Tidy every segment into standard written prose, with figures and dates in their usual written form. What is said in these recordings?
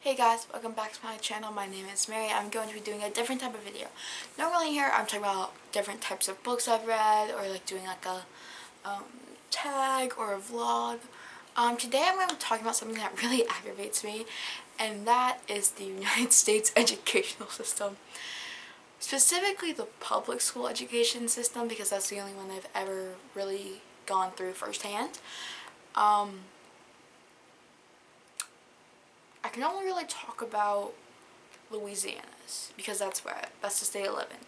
Hey guys, welcome back to my channel. My name is Mary. I'm going to be doing a different type of video. Normally here I'm talking about different types of books I've read, or like doing like a tag or a vlog. Today I'm going to be talking about something that really aggravates me, and that is the United States educational system. Specifically the public school education system, because that's the only one I've ever really gone through firsthand. I can only really talk about Louisiana's, because that's the state I live in.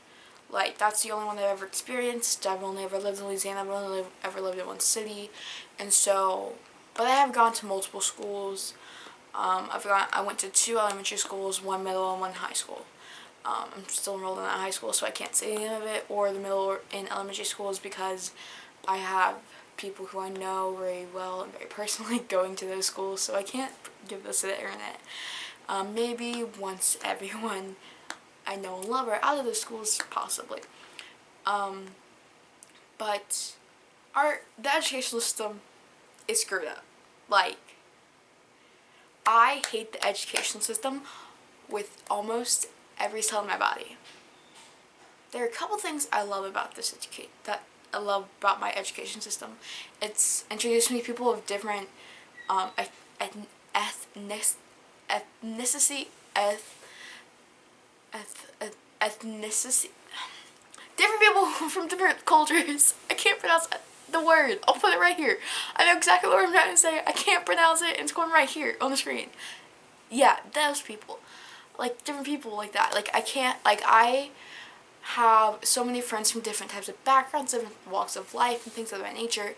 Like, that's the only one I've ever experienced. I've only ever lived in Louisiana. I've only ever lived in one city. And so, but I have gone to multiple schools. I went to 2 elementary schools, 1 middle and 1 high school. I'm still enrolled in that high school, so I can't say any of it, or the middle or in elementary schools, because I have people who I know very well and very personally going to those schools, so I can't give this to the internet. Maybe once everyone I know and love are out of the schools, possibly. But the educational system is screwed up. Like, I hate the educational system with almost every cell in my body. There are a couple things I love about I love about my education system. It's introduced me to people of different ethnicity, different people from different cultures. I can't pronounce the word. I'll put it right here. I know exactly what I'm trying to say. I can't pronounce it, and it's going right here on the screen. Yeah, those people. Like, different people like that. Like, I have so many friends from different types of backgrounds, different walks of life, and things of that nature.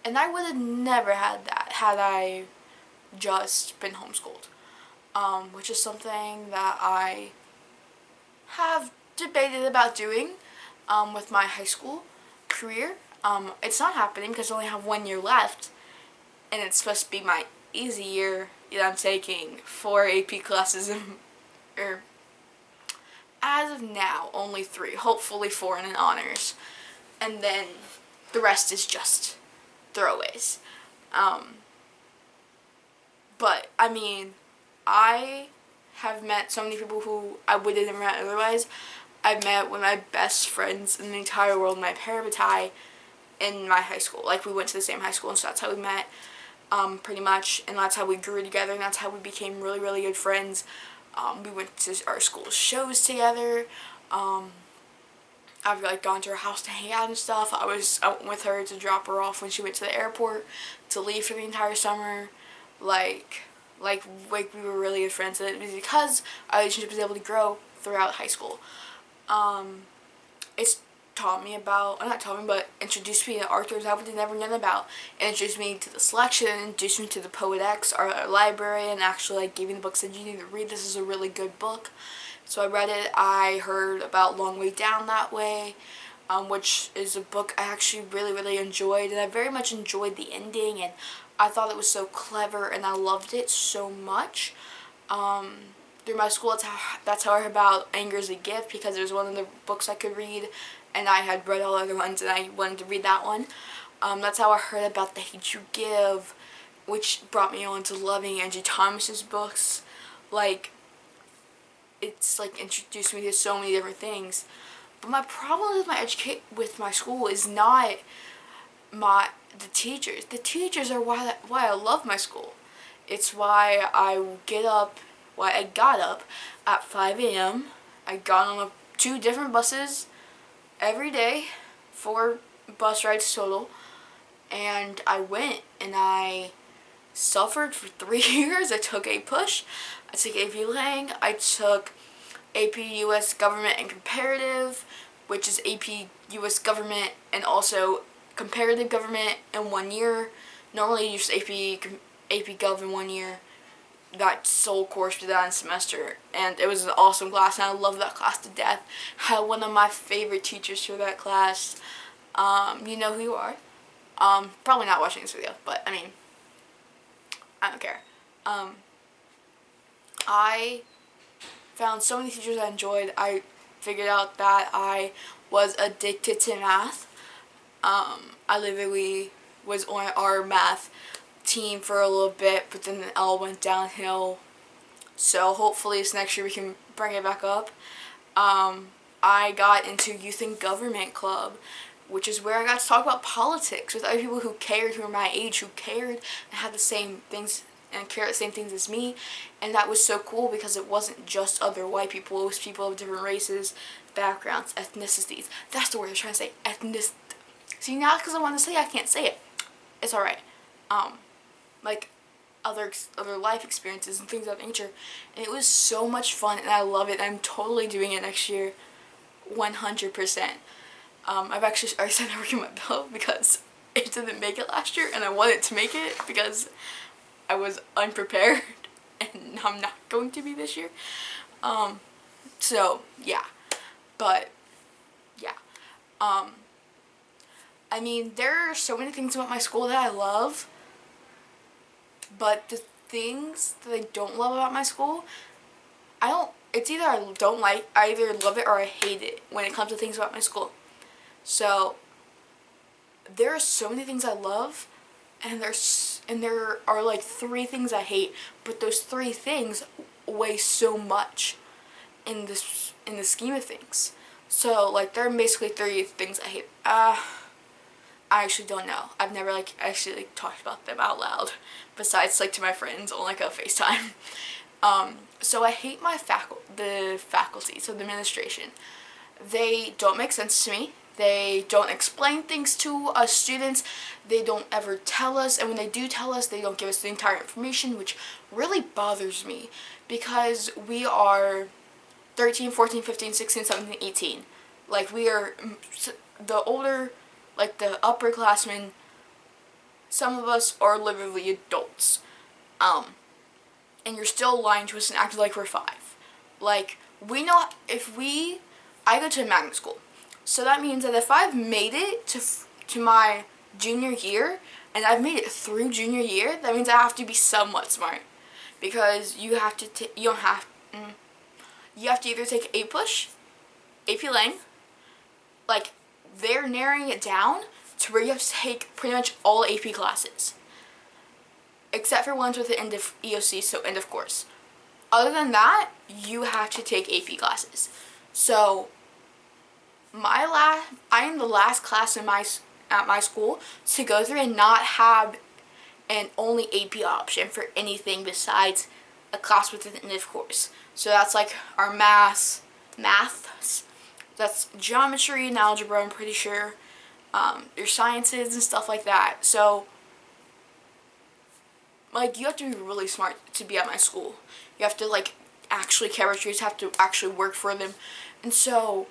And I would have never had that had I just been homeschooled. Which is something that I have debated about doing with my high school career. It's not happening because I only have 1 year left, and it's supposed to be my easy year. I'm taking 4 AP classes, or as of now, only 3. Hopefully 4 in an honors, and then the rest is just throwaways. But I mean, I have met so many people who I would have never met otherwise. I've met one of my best friends in the entire world, my parabatai, in my high school. Like, we went to the same high school, and so that's how we met, pretty much, and that's how we grew together, and that's how we became really, really good friends. We went to our school shows together. I've like gone to her house to hang out and stuff. I went with her to drop her off when she went to the airport to leave for the entire summer. Like we were really good friends, and it was because our relationship was able to grow throughout high school. It's introduced me to authors I would have never known about, and introduced me to the selection, and introduced me to the Poet-X, our library, and actually like gave me the book, said you need to read this, is a really good book. So I read it. I heard about Long Way Down That Way, which is a book I actually really, really enjoyed, and I very much enjoyed the ending, and I thought it was so clever, and I loved it so much. Through my school, that's how I heard about Anger is a Gift, because it was one of the books I could read, and I had read all the other ones, and I wanted to read that one. That's how I heard about The Hate You Give, which brought me on to loving Angie Thomas's books. Like, it's like introduced me to so many different things. But my problem with my school is not the teachers. The teachers are why I love my school. It's why I got up at 5 a.m. I got on 2 different buses every day, 4 bus rides total, and I went and I suffered for 3 years. I took AP Push, I took AP Lang, I took AP US Government and Comparative, which is AP US Government and also Comparative Government in 1 year. Normally you just AP Gov in 1 year. That sole course for that in semester, and it was an awesome class, and I loved that class to death. Had one of my favorite teachers for that class. You know who you are. Probably not watching this video, but I mean, I don't care. I found so many teachers I enjoyed. I figured out that I was addicted to math. I literally was on our math team for a little bit, but then it all went downhill So hopefully this next year we can bring it back up. I got into Youth and Government Club, which is where I got to talk about politics with other people who cared, who were my age, who cared and had the same things and care the same things as me. And that was so cool because it wasn't just other white people, it was people of different races, backgrounds, ethnicities. That's the word I was trying to say, ethnicity. See, now because I want to say it, I can't say it. It's alright. Like other life experiences and things of that nature. And it was so much fun and I love it. I'm totally doing it next year. 100%. I've actually already started working my bill because it didn't make it last year and I wanted to make it because I was unprepared and I'm not going to be this year. So yeah, but yeah. I mean, there are so many things about my school that I love, but the things that I don't love about my school, it's either I don't like, I either love it or I hate it when it comes to things about my school. So there are so many things I love, and there are like 3 things I hate, but those 3 things weigh so much in the scheme of things. So like there are basically 3 things I hate. I actually don't know. I've never actually talked about them out loud, besides to my friends on a FaceTime. So I hate the faculty, so the administration. They don't make sense to me. They don't explain things to us students. They don't ever tell us, and when they do tell us, they don't give us the entire information, which really bothers me because we are 13, 14, 15, 16, 17, 18. We are the older, the upperclassmen. Some of us are literally adults. And you're still lying to us and acting like we're 5. We know I go to a magnet school. So that means that if I've made it to my junior year, and I've made it through junior year, that means I have to be somewhat smart. Because you have to you have to either take APUSH, AP Lang, they're narrowing it down to where you have to take pretty much all AP classes. Except for ones with the end of EOC, so end of course. Other than that, you have to take AP classes. So I am the last class at my school to go through and not have an only AP option for anything besides a class within the end of course. So that's our maths, that's geometry and algebra, I'm pretty sure, your sciences and stuff like that. So you have to be really smart to be at my school. You have to actually care about yours, have to actually work for them. And so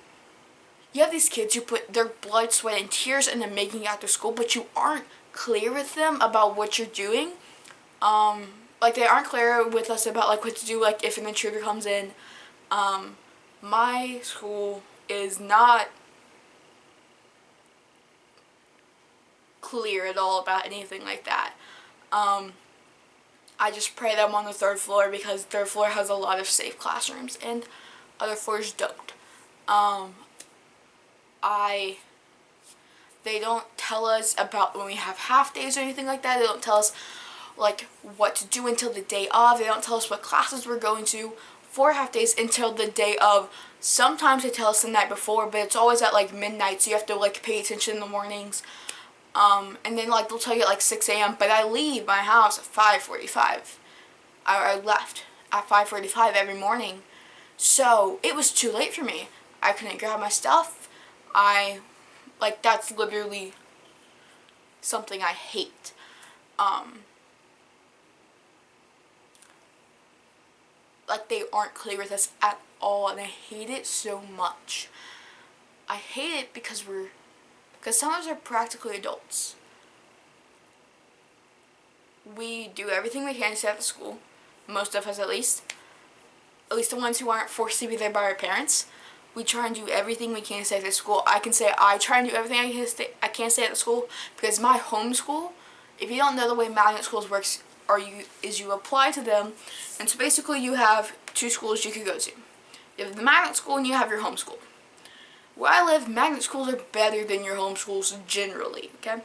you have these kids who put their blood, sweat, and tears into making it out to school, but you aren't clear with them about what you're doing. They aren't clear with us about what to do if an intruder comes in. My school is not clear at all about anything like that. I just pray that I'm on the 3rd floor because 3rd floor has a lot of safe classrooms and other floors don't. They don't tell us about when we have half days or anything like that. They don't tell us what to do until the day of. They don't tell us what classes we're going to for half days until the day of. Sometimes they tell us the night before, but it's always at midnight, so you have to pay attention in the mornings. And then they'll tell you at 6 a.m. But I leave my house at 5:45. I left at 5:45 every morning. So it was too late for me. I couldn't grab my stuff. That's literally something I hate. They aren't clear with us at all, and I hate it so much. I hate it because some of us are practically adults. We do everything we can to stay at the school. Most of us, at least the ones who aren't forced to be there by our parents. We try and do everything we can to stay at the school. I can say I try and do everything I can stay at the school because my home school, if you don't know the way magnet schools works, you apply to them, and so basically you have 2 schools you could go to. You have the magnet school and you have your home school. Where I live, magnet schools are better than your home schools generally, okay?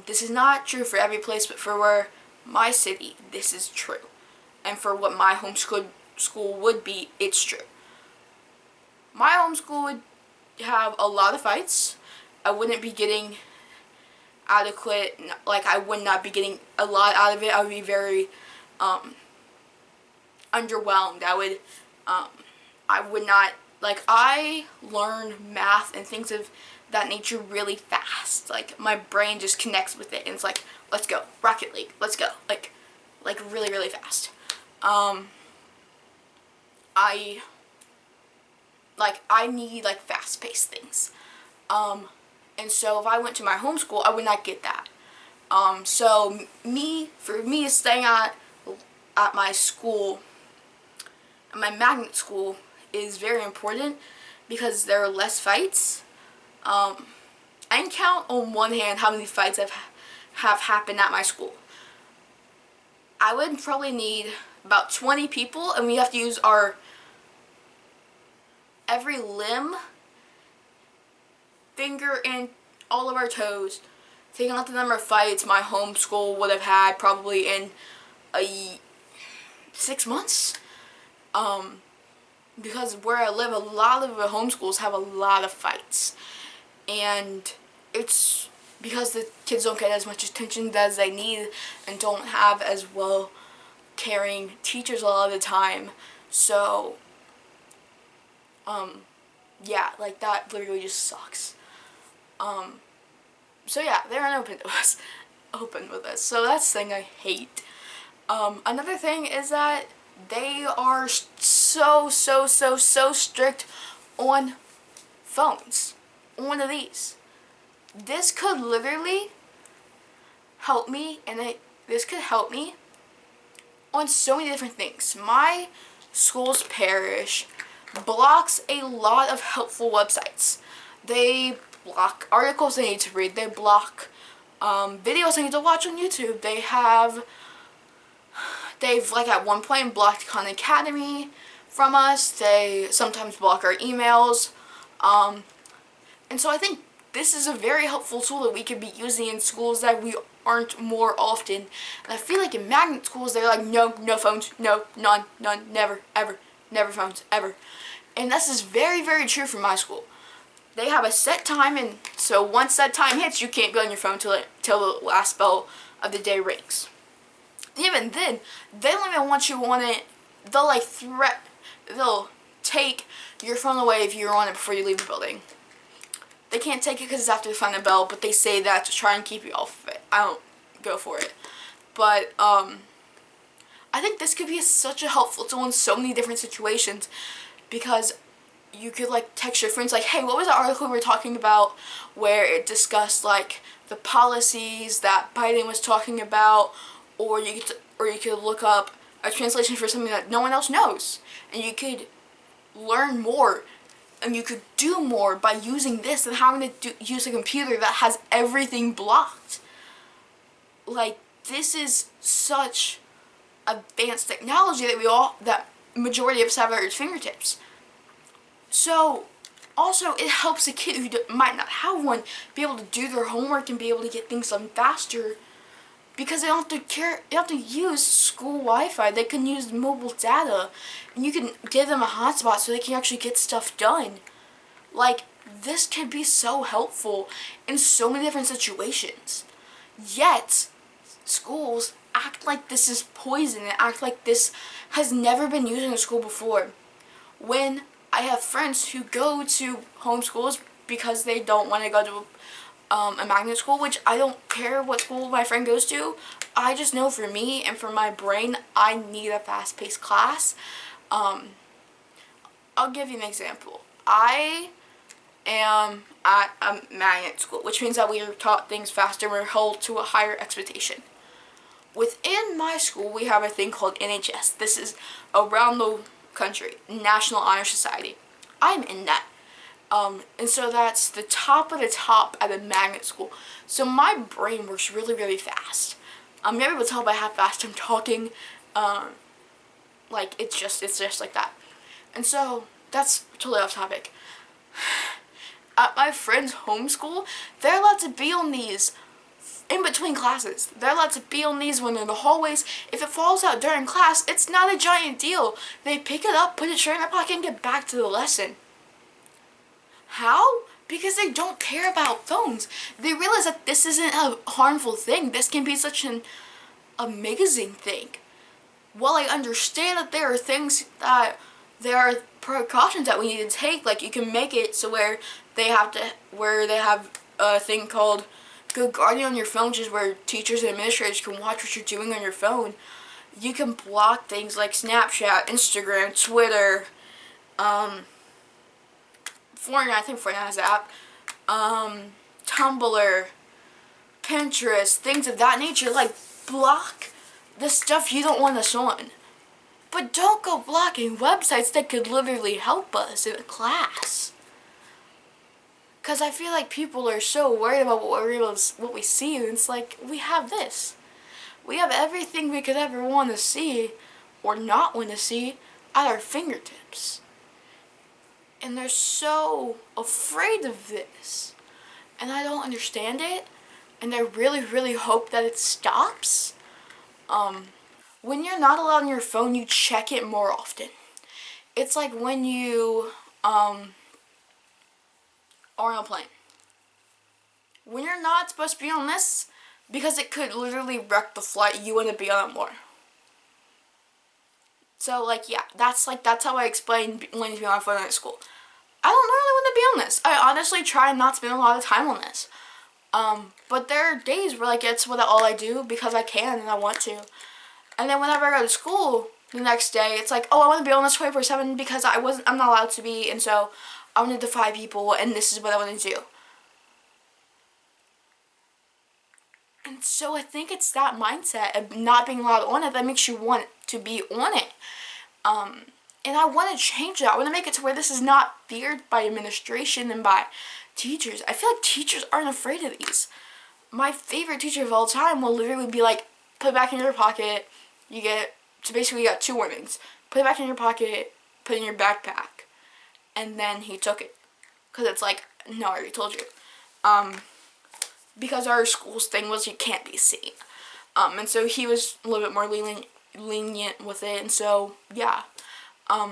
This is not true for every place, but for my city, this is true. and for what my homeschool would be, it's true. My homeschool would have a lot of fights. I wouldn't be getting adequate, like I would not be getting a lot out of it. I would be very underwhelmed. I would not, like, I learn math and things of that nature really fast. Like, my brain just connects with it, and it's like, let's go, Rocket League, let's go, like really, really fast. I need, like, fast-paced things. And so if I went to my homeschool, I would not get that. So for me, staying at my school, at my magnet school, is very important because there are less fights. I can count on one hand how many fights have happened at my school. I would probably need about 20 people, and we have to use our every limb, finger, and all of our toes. Taking out the number of fights my homeschool would have had probably in 6 months. Because where I live, a lot of the homeschools have a lot of fights. And it's because the kids don't get as much attention as they need and don't have as well caring teachers a lot of the time. So, yeah, like, that literally just sucks. So yeah, they're unopen to us, open with us. So that's the thing I hate. Another thing is that they are so strict on phones. One of these. This could literally help me, and this could help me on so many different things. My school's parish blocks a lot of helpful websites. They block articles I need to read. They block videos I need to watch on YouTube. They've like at one point blocked Khan Academy from us. They sometimes block our emails. And so I think this is a very helpful tool that we could be using in schools that we aren't more often. And I feel like in magnet schools, they're like, no phones, no, none, never, ever, never phones, ever. And this is very, very true for my school. They have a set time, and so once that time hits, you can't be on your phone till the last bell of the day rings. Even then, they don't even want you on it. They'll take your phone away if you're on it before you leave the building. They can't take it because it's after the final bell, but they say that to try and keep you off of it. I don't go for it. But, I think this could be such a helpful tool in so many different situations, because you could, like, text your friends, like, hey, what was the article we were talking about where it discussed, like, the policies that Biden was talking about, or you could look up a translation for something that no one else knows, and you could learn more, and you could do more by using this than having to use a computer that has everything blocked. Like, this is such advanced technology that majority of us have at our fingertips. So, also, it helps a kid who might not have one be able to do their homework and be able to get things done faster, because they don't have to use school Wi-Fi. They can use mobile data, and you can give them a hotspot so they can actually get stuff done. Like, this can be so helpful in so many different situations. Yet, schools act like this is poison and act like this has never been used in a school before. When I have friends who go to homeschools because they don't want to go to a magnet school, which I don't care what school my friend goes to. I just know for me and for my brain, I need a fast-paced class. I'll give you an example. I am at a magnet school, which means that we are taught things faster and we're held to a higher expectation. Within my school, we have a thing called NHS. This is around the country, National Honor Society. I'm in that. And so that's the top of the top at a magnet school. So my brain works really, really fast. You're able to tell by how fast I'm talking. Like, it's just like that. And so that's totally off topic. At my friend's homeschool, they're allowed to be on these in between classes. They're allowed to be on these when they're in the hallways. If it falls out during class, it's not a giant deal. They pick it up, put it straight in their pocket, and get back to the lesson. How? Because they don't care about phones. They realize that this isn't a harmful thing. This can be such an amazing thing. While I understand that there are things that there are precautions that we need to take, like you can make it so where they have a thing called Good Guardian on your phone, which is where teachers and administrators can watch what you're doing on your phone. You can block things like Snapchat, Instagram, Twitter, Fortnite, I think Fortnite has an app, Tumblr, Pinterest, things of that nature. Like, block the stuff you don't want us on. But don't go blocking websites that could literally help us in a class. Because I feel like people are so worried about what we see, and it's like, we have this. We have everything we could ever want to see, or not want to see, at our fingertips. And they're so afraid of this. And I don't understand it. And I really, really hope that it stops. When you're not allowed on your phone, you check it more often. It's like when you are on a plane. When you're not supposed to be on this, because it could literally wreck the flight, you want to be on it more. So, like, yeah, that's how I explain when to be on my phone at school. I don't really want to be on this. I honestly try not to spend a lot of time on this. But there are days where, like, it's all I do because I can and I want to. And then whenever I go to school the next day, it's like, oh, I want to be on this 24/7 because I'm not allowed to be, and so I want to defy people, and this is what I want to do. And so I think it's that mindset of not being allowed on it that makes you want to be on it. And I want to change that. I want to make it to where this is not feared by administration and by teachers. I feel like teachers aren't afraid of these. My favorite teacher of all time will literally be like, put it back in your pocket. Basically you got 2 warnings. Put it back in your pocket, put it in your backpack. And then he took it. Because it's like, no, I already told you. Because our school's thing was you can't be seen. And so he was a little bit more lenient with it. And so, yeah. But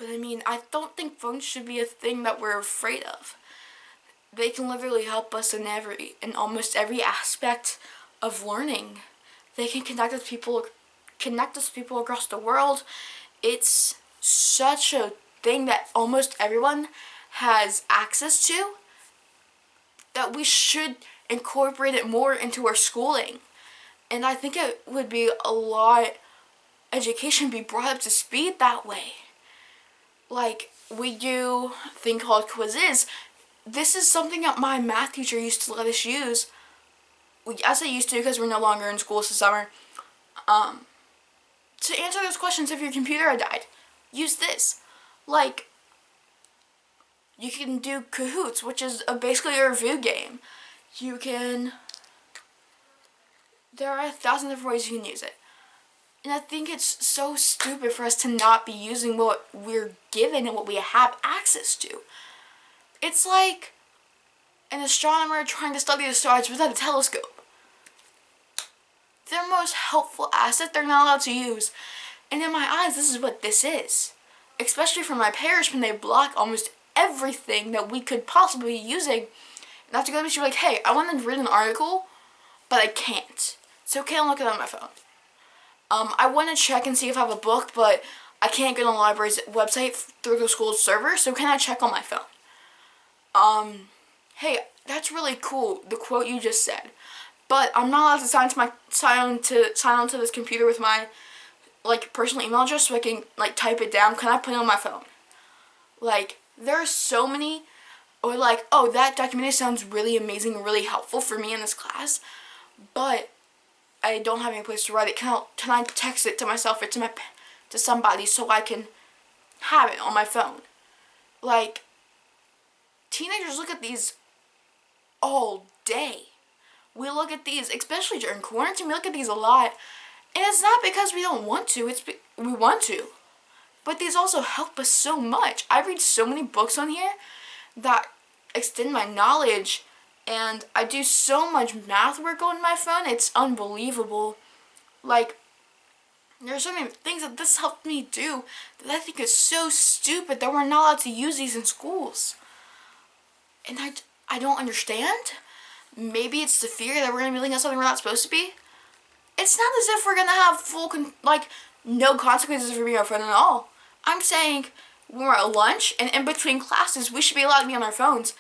I mean, I don't think phones should be a thing that we're afraid of. They can literally help us in almost every aspect of learning. They can connect us with people across the world. It's such a thing that almost everyone has access to that we should incorporate it more into our schooling. And I think it would be a lot, education be brought up to speed that way. Like, we do a thing called quizzes. This is something that my math teacher used to let us use. I say used to because we're no longer in school this summer. To answer those questions if your computer had died, use this. Like, you can do Kahoots, which is basically a review game. There are 1,000 different ways you can use it. And I think it's so stupid for us to not be using what we're given and what we have access to. It's like an astronomer trying to study the stars without a telescope. Their most helpful asset they're not allowed to use. And in my eyes, this is what this is. Especially for my parents when they block almost everything that we could possibly be using. And I have to go to the teacher like, hey, I want to read an article, but I can't. So okay, I'll look it up on my phone. I want to check and see if I have a book, but I can't get on the library's website through the school's server, so can I check on my phone? Hey, that's really cool, the quote you just said, but I'm not allowed to sign onto this computer with my, like, personal email address so I can, like, type it down. Can I put it on my phone? Like, there are so many, or like, oh, that documentary sounds really amazing and really helpful for me in this class, but I don't have any place to write it. Can I text it to myself or to somebody so I can have it on my phone? Like, teenagers look at these all day. We look at these, especially during quarantine, we look at these a lot. And it's not because we don't want to, we want to. But these also help us so much. I read so many books on here that extend my knowledge And I do so much math work on my phone, it's unbelievable. Like, there's so many things that this helped me do that I think is so stupid that we're not allowed to use these in schools. And I don't understand. Maybe it's the fear that we're going to be looking at something we're not supposed to be. It's not as if we're going to have no consequences for being on our phone at all. I'm saying when we're at lunch and in between classes, we should be allowed to be on our phones.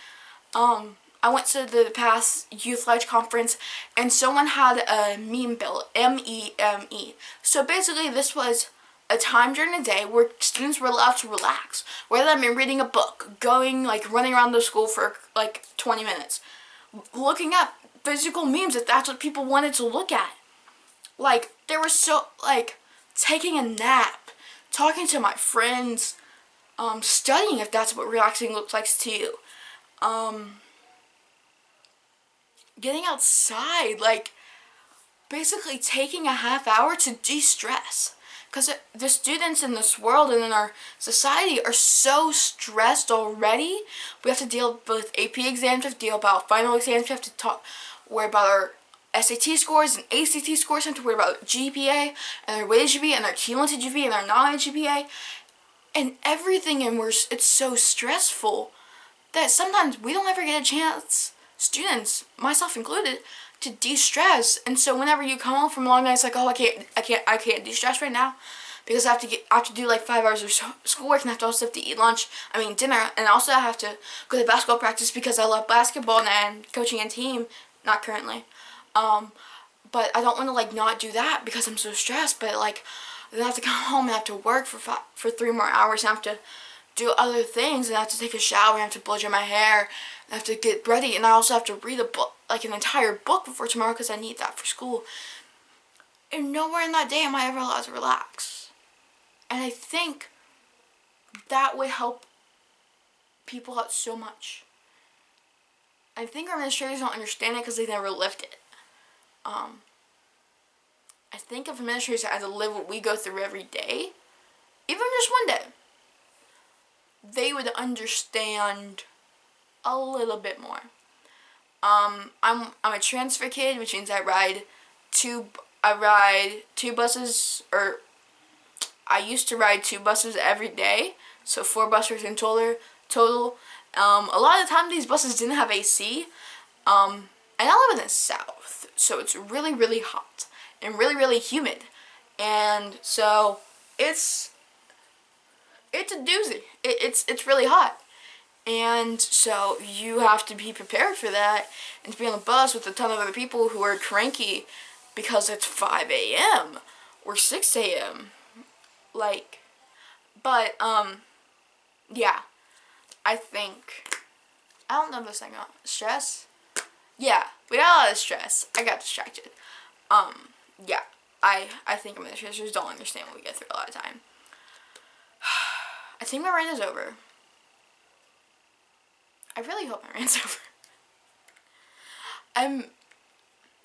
I went to the past Youth Life conference and someone had a meme bill, M-E-M-E. So basically this was a time during the day where students were allowed to relax. Whether that meant reading a book, running around the school for 20 minutes, looking at physical memes if that's what people wanted to look at. There was taking a nap, talking to my friends, studying if that's what relaxing looks like to you. Getting outside, basically taking a half hour to de-stress. Because the students in this world and in our society are so stressed already. We have to deal with AP exams, we have to deal about final exams, we have to worry about our SAT scores and ACT scores, we have to worry about GPA and our weighted GPA and our cumulative GPA and our non-weighted GPA. And everything, and it's so stressful that sometimes we don't ever get a chance, students, myself included, to de-stress. And so whenever you come home from a long night, it's like, oh, I can't de-stress right now because I have to do 5 hours of schoolwork, and I also have to eat dinner, and also I have to go to basketball practice because I love basketball and I'm coaching a team, not currently. But I don't want to not do that because I'm so stressed. But then I have to come home and I have to work for 3 more hours, and I have to do other things, and I have to take a shower, and I have to blow dry my hair, and I have to get ready, and I also have to read a book, an entire book before tomorrow because I need that for school. And nowhere in that day am I ever allowed to relax. And I think that would help people out so much. I think our administrators don't understand it because they never lived it. I think if administrators had to live what we go through every day, even just one day, they would understand a little bit more. I'm a transfer kid, which means I ride two buses, or I used to ride 2 buses every day, so 4 buses in total. A lot of the time these buses didn't have AC, and I live in the south, so it's really, really hot and really, really humid, and so it's a doozy. It's really hot. And so you have to be prepared for that, and to be on the bus with a ton of other people who are cranky because it's 5 a.m. or 6 a.m. Yeah, I don't know this thing on stress. Yeah, we got a lot of stress. I got distracted. Yeah, I think administrators don't understand what we get through a lot of time. I think my rant is over. I really hope my rant's over.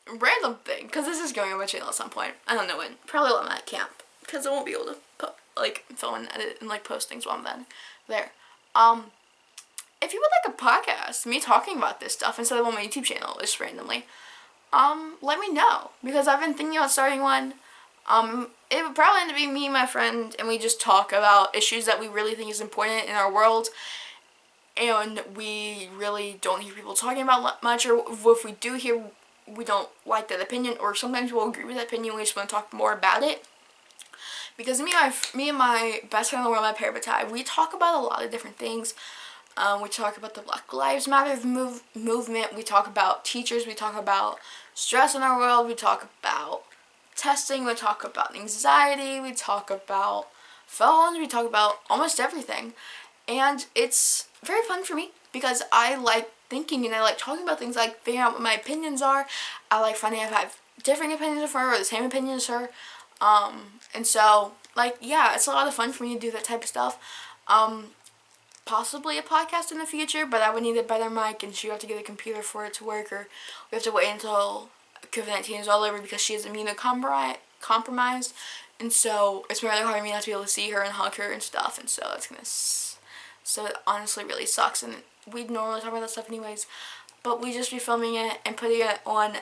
Random thing, because this is going on my channel at some point. I don't know when. Probably while I'm at camp, because I won't be able to film and edit and post things while I'm there. If you would like a podcast, me talking about this stuff instead of on my YouTube channel, just randomly, let me know, because I've been thinking about starting one. It would probably end up being me and my friend, and we just talk about issues that we really think is important in our world, and we really don't hear people talking about much, or if we do hear, we don't like that opinion, or sometimes we'll agree with that opinion, we just want to talk more about it. Because me and my best friend in the world, my parabatai, we talk about a lot of different things. We talk about the Black Lives Matter movement, we talk about teachers, we talk about stress in our world, we talk about testing, we talk about anxiety, we talk about phones, we talk about almost everything. And it's very fun for me because I like thinking and I like talking about things, like figuring out what my opinions are. I like finding out if I have different opinions of her or the same opinion as her. And so, yeah, it's a lot of fun for me to do that type of stuff. Possibly a podcast in the future, but I would need a better mic, and she would have to get a computer for it to work, or we have to wait until COVID-19 is all over because she is immunocompromised, and so it's really hard for me not to be able to see her and hug her and stuff, and so that's so it honestly really sucks, and we'd normally talk about that stuff anyways. but we just be filming it and putting it on,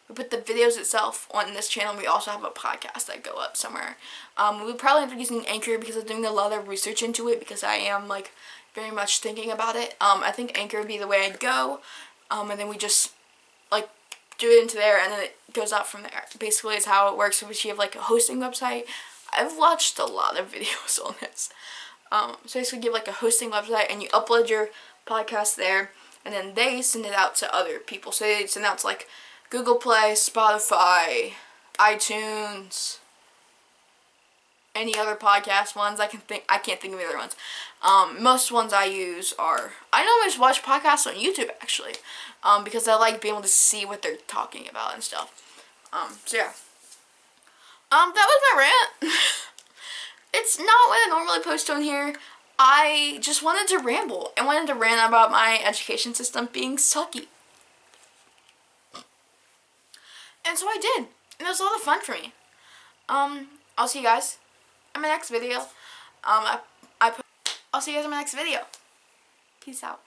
we put the videos itself on this channel. We also have a podcast that go up somewhere. We probably end up using Anchor because I'm doing a lot of research into it because I am, like, very much thinking about it. I think Anchor would be the way I'd go, and then we just, like, do it into there, and then it goes out from there. Basically, it's how it works. So you have, like, a hosting website. I've watched a lot of videos on this. So basically, you have, like, a hosting website, and you upload your podcast there, and then they send it out to other people. So they send it out to, like, Google Play, Spotify, iTunes, any other podcast ones I can't think of the other ones. Most ones I use are, I normally just watch podcasts on YouTube, actually, because I like being able to see what they're talking about and stuff. So yeah. That was my rant. It's not what I normally post on here. I just wanted to ramble. I wanted to rant about my education system being sucky. And so I did. And it was a lot of fun for me. I'll see you guys in my next video. I'll see you guys in my next video. Peace out.